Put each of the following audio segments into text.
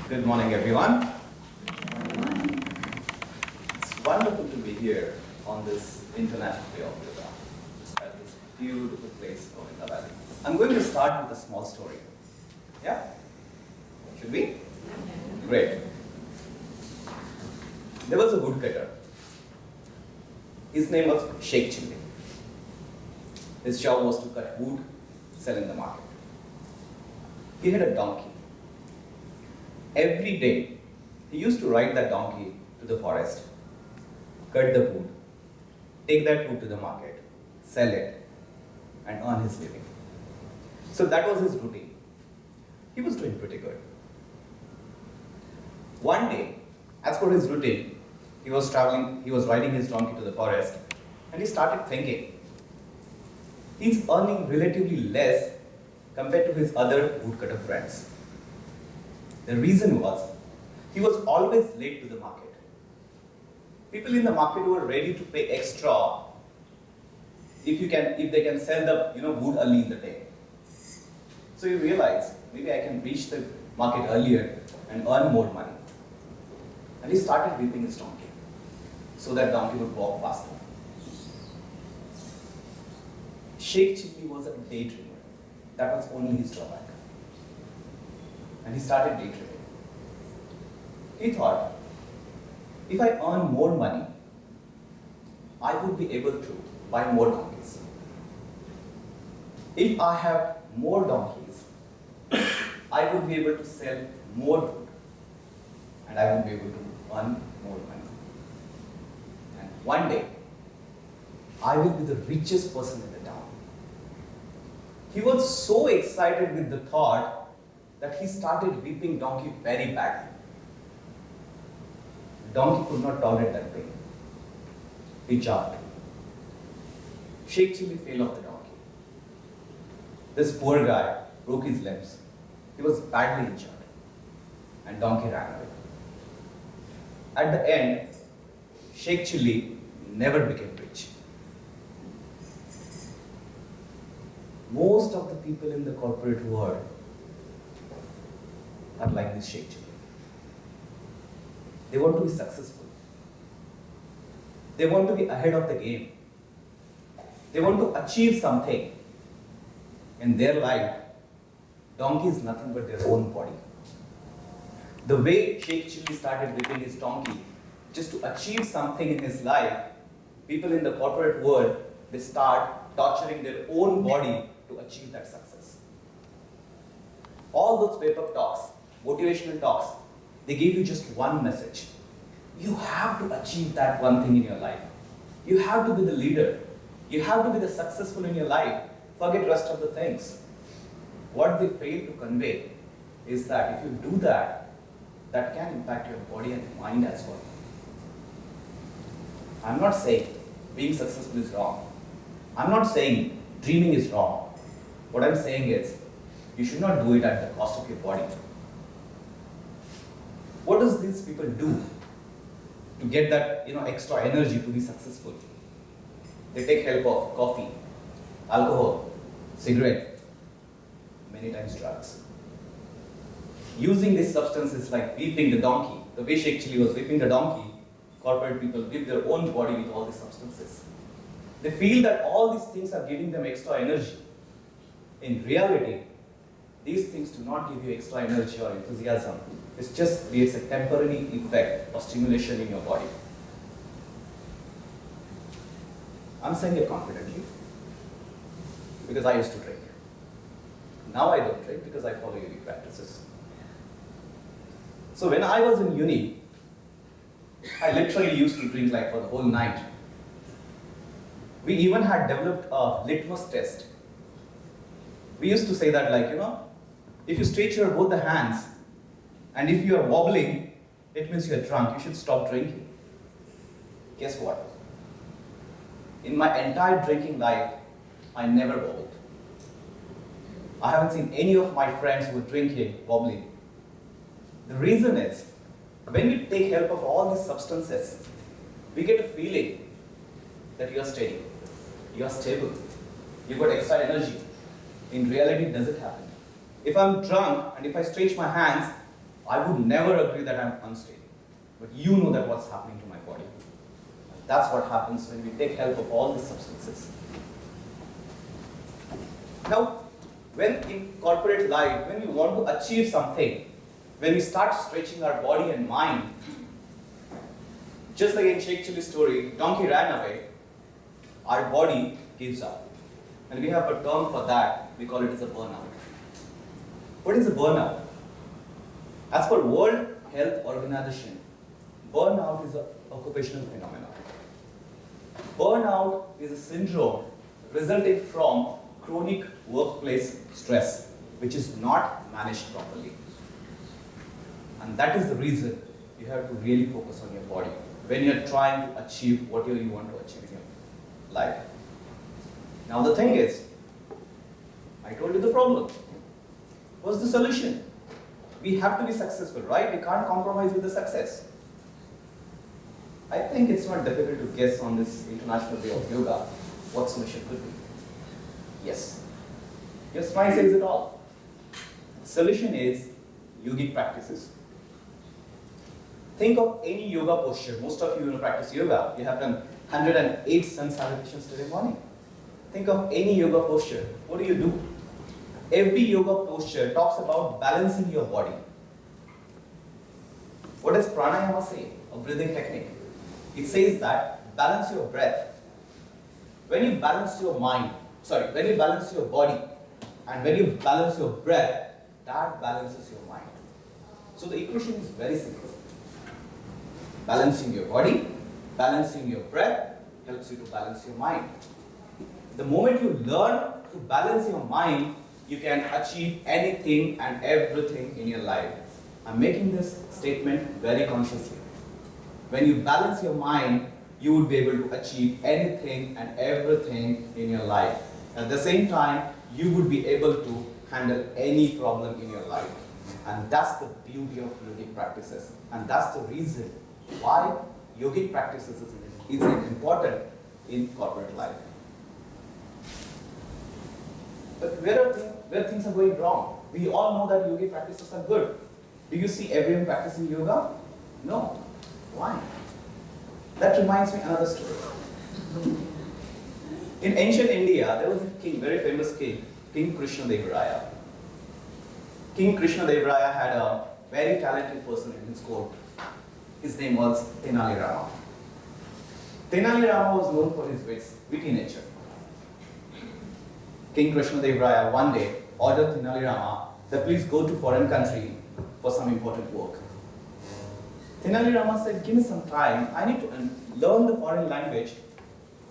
Good morning, everyone. It's wonderful to be here on this International Day of Yoga at this beautiful place called the Valley. I'm going to start with a small story. Yeah? Should we? Great. There was a woodcutter. His name was Sheikh Chilli. His job was to cut wood, sell in the market. He had a donkey. Every day, he used to ride that donkey to the forest, cut the wood, take that wood to the market, sell it, and earn his living. So that was his routine. He was doing pretty good. One day, as per his routine, he was riding his donkey to the forest, and he started thinking, he's earning relatively less compared to his other woodcutter friends. The reason was, he was always late to the market. People in the market were ready to pay extra if they can sell the wood early in the day. So he realized, maybe I can reach the market earlier and earn more money. And he started whipping his donkey so that donkey would walk faster. Sheikh Chilli was a daydreamer. That was only his drawback. And he started daydreaming. He thought, if I earn more money, I would be able to buy more donkeys. If I have more donkeys, I would be able to sell more wood, and I would be able to earn more money. And one day, I will be the richest person in the town. He was so excited with the thought that he started whipping donkey very badly. The donkey could not tolerate that pain. He jumped. Sheikh Chilli fell off the donkey. This poor guy broke his limbs. He was badly injured, and donkey ran away. At the end, Sheikh Chilli never became rich. Most of the people in the corporate world are like this Sheikh Chilli. They want to be successful. They want to be ahead of the game. They want to achieve something. In their life, donkey is nothing but their own body. The way Sheikh Chilli started whipping his donkey just to achieve something in his life, people in the corporate world, they start torturing their own body to achieve that success. All those wake-up talks, motivational talks, they give you just one message. You have to achieve that one thing in your life. You have to be the leader. You have to be the successful in your life. Forget the rest of the things. What they fail to convey is that if you do that, that can impact your body and mind as well. I'm not saying being successful is wrong. I'm not saying dreaming is wrong. What I'm saying is, you should not do it at the cost of your body. What does these people do to get that extra energy to be successful? They take help of coffee, alcohol, cigarette, many times drugs. Using these substances like whipping the donkey, the way Sheikh Chilli was whipping the donkey, corporate people whip their own body with all these substances. They feel that all these things are giving them extra energy. In reality, these things do not give you extra energy or enthusiasm. It just creates a temporary effect of stimulation in your body. I'm saying it confidently because I used to drink. Now I don't drink because I follow yogic practices. So when I was in uni, I literally used to drink like for the whole night. We even had developed a litmus test. We used to say that if you stretch your both the hands and if you are wobbling, it means you are drunk. You should stop drinking. Guess what? In my entire drinking life, I never wobbled. I haven't seen any of my friends who are drinking wobbling. The reason is, when we take help of all these substances, we get a feeling that you are steady, you are stable, you got extra energy. In reality, it doesn't happen. If I'm drunk and if I stretch my hands, I would never agree that I'm unstable. But you know that what's happening to my body. That's what happens when we take help of all these substances. Now, when in corporate life, when we want to achieve something, when we start stretching our body and mind, just like in Sheikh Chili's story, donkey ran away, our body gives up. And we have a term for that, we call it as a burnout. What is a burnout? As per World Health Organization, burnout is an occupational phenomenon. Burnout is a syndrome resulting from chronic workplace stress, which is not managed properly. And that is the reason you have to really focus on your body when you're trying to achieve whatever you want to achieve in your life. Now the thing is, I told you the problem. What's the solution? We have to be successful, right? We can't compromise with the success. I think it's not difficult to guess on this International Day of Yoga what solution could be. Yes. Your smile says it all. The solution is yogic practices. Think of any yoga posture. Most of you practice yoga. You have done 108 sun salutations today morning. Think of any yoga posture. What do? Every yoga posture talks about balancing your body. What does pranayama say? A breathing technique. It says that balance your breath. When you balance your mind, when you balance your body, and when you balance your breath, that balances your mind. So the equation is very simple. Balancing your body, balancing your breath, helps you to balance your mind. The moment you learn to balance your mind, you can achieve anything and everything in your life. I'm making this statement very consciously. When you balance your mind, you would be able to achieve anything and everything in your life. At the same time, you would be able to handle any problem in your life. And that's the beauty of yogic practices. And that's the reason why yogic practices is important in corporate life. But where things are going wrong? We all know that yogic practices are good. Do you see everyone practicing yoga? No. Why? That reminds me another story. In ancient India, there was a king, very famous king, King Krishna-Dev Raya. King Krishna-Dev Raya had a very talented person in his court. His name was Tenali Rama. Tenali Rama was known for his witty nature. King Krishna-Dev Raya one day ordered Tenali Rama that please go to foreign country for some important work. Tenali Rama said, give me some time, I need to learn the foreign language.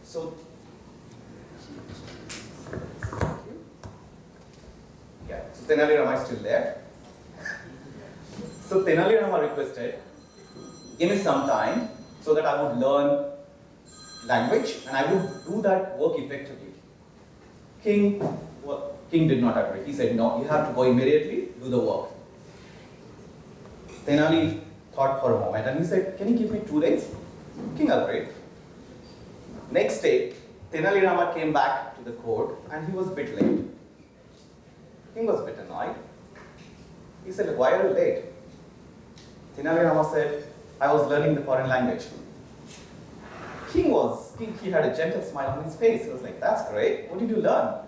So Tenali Rama is still there. So Tenali Rama requested, give me some time so that I would learn language and I would do that work effectively. King did not agree. He said, no, you have to go immediately, do the work. Tenali thought for a moment and he said, can you give me 2 days? King agreed. Next day, Tenali Rama came back to the court and he was a bit late. King was a bit annoyed. He said, why are you late? Tenali Rama said, I was learning the foreign language. King had a gentle smile on his face. He was like, that's great. What did you learn?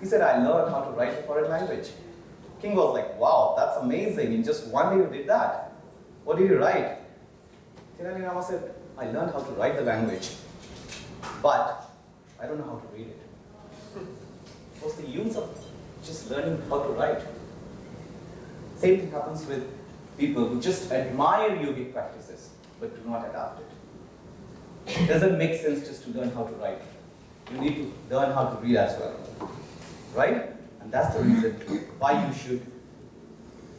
He said, I learned how to write the foreign language. King was like, wow, that's amazing. In just one day you did that. What did you write? Tenali Rama said, I learned how to write the language, but I don't know how to read it. What's the use of just learning how to write? Same thing happens with people who just admire yogic practices, but do not adapt it. It doesn't make sense just to learn how to write. You need to learn how to read as well, right? And that's the reason why you should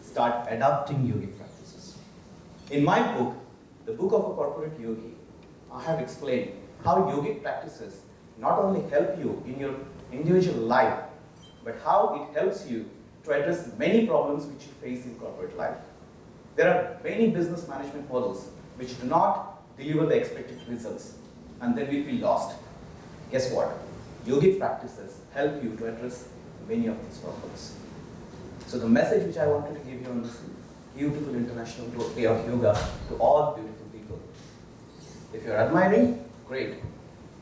start adopting yogic practices. In my book, The Book of a Corporate Yogi, I have explained how yogic practices not only help you in your individual life, but how it helps you to address many problems which you face in corporate life. There are many business management models which do not deliver the expected results, and then we feel lost. Guess what? Yogic practices help you to address many of these problems. So the message which I wanted to give you on this beautiful International Day of Yoga to all beautiful people. If you're admiring, great.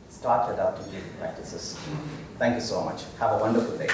Start adopting daily practices. Thank you so much. Have a wonderful day.